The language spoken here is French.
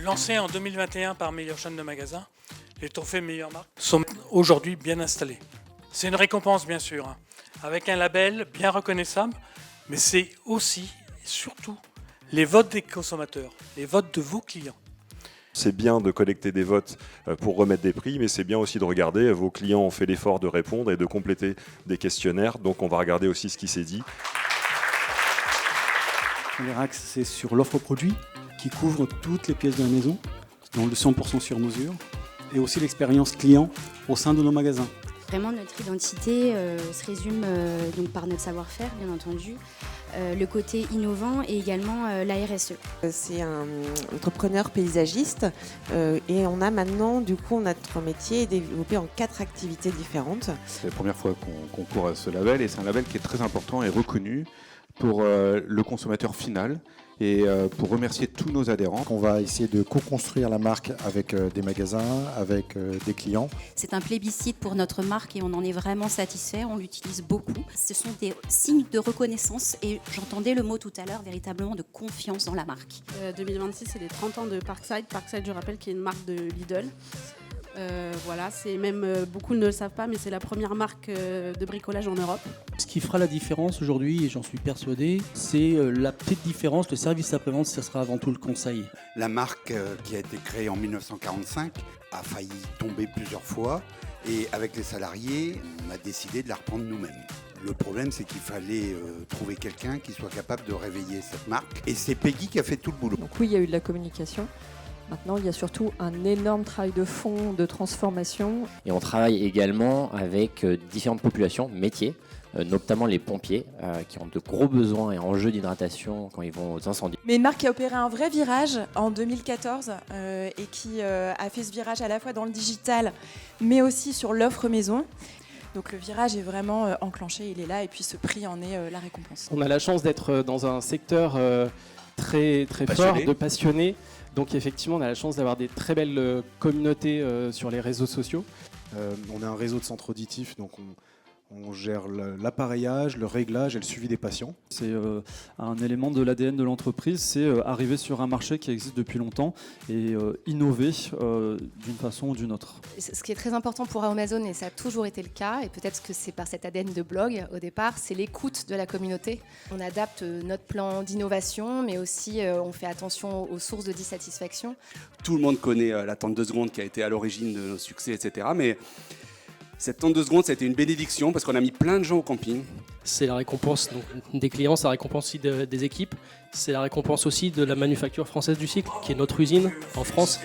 Lancés en 2021 par Meilleure Chaîne de Magasins, les trophées Meilleure Marque sont aujourd'hui bien installés. C'est une récompense bien sûr, avec un label bien reconnaissable, mais c'est aussi et surtout les votes des consommateurs, les votes de vos clients. C'est bien de collecter des votes pour remettre des prix, mais c'est bien aussi de regarder, vos clients ont fait l'effort de répondre et de compléter des questionnaires, donc on va regarder aussi ce qui s'est dit. On est axé sur l'offre produit qui couvre toutes les pièces de la maison, dans le 100% sur mesure, et aussi l'expérience client au sein de nos magasins. Vraiment, notre identité se résume donc par notre savoir-faire, bien entendu, le côté innovant et également la RSE. C'est un entrepreneur paysagiste et on a maintenant, du coup, notre métier est développé en 4 activités différentes. C'est la première fois qu'on concourt à ce label et c'est un label qui est très important et reconnu pour le consommateur final et pour remercier tous nos adhérents. On va essayer de co-construire la marque avec des magasins, avec des clients. C'est un plébiscite pour notre marque et on en est vraiment satisfait, on l'utilise beaucoup. Ce sont des signes de reconnaissance et j'entendais le mot tout à l'heure, véritablement de confiance dans la marque. 2026, c'est les 30 ans de Parkside. Parkside, je rappelle, qui est une marque de Lidl. Voilà, c'est même beaucoup ne le savent pas, mais c'est la première marque de bricolage en Europe. Ce qui fera la différence aujourd'hui, et j'en suis persuadé, c'est la petite différence. Le service après-vente, ça sera avant tout le conseil. La marque qui a été créée en 1945 a failli tomber plusieurs fois et avec les salariés, on a décidé de la reprendre nous-mêmes. Le problème, c'est qu'il fallait trouver quelqu'un qui soit capable de réveiller cette marque et c'est Peggy qui a fait tout le boulot. Donc oui, il y a eu de la communication. Maintenant, il y a surtout un énorme travail de fond, de transformation. Et on travaille également avec différentes populations, métiers, notamment les pompiers, qui ont de gros besoins et enjeux d'hydratation quand ils vont aux incendies. Mais une marque qui a opéré un vrai virage en 2014 et qui a fait ce virage à la fois dans le digital, mais aussi sur l'offre maison. Donc le virage est vraiment enclenché, il est là, et puis ce prix en est la récompense. On a la chance d'être dans un secteur très fort, de passionnés. Donc effectivement, on a la chance d'avoir des très belles communautés sur les réseaux sociaux. On a un réseau de centres auditifs, donc on gère l'appareillage, le réglage et le suivi des patients. C'est un élément de l'ADN de l'entreprise, c'est arriver sur un marché qui existe depuis longtemps et innover d'une façon ou d'une autre. Ce qui est très important pour Amazon, et ça a toujours été le cas, et peut-être que c'est par cet ADN de blog au départ, c'est l'écoute de la communauté. On adapte notre plan d'innovation, mais aussi on fait attention aux sources de dissatisfaction. Tout le monde connaît la 32 secondes qui a été à l'origine de nos succès, etc. Mais cette 32 secondes, ça a été une bénédiction parce qu'on a mis plein de gens au camping. C'est la récompense donc, des clients, c'est la récompense aussi des équipes, c'est la récompense aussi de la manufacture française du cycle, qui est notre usine en France.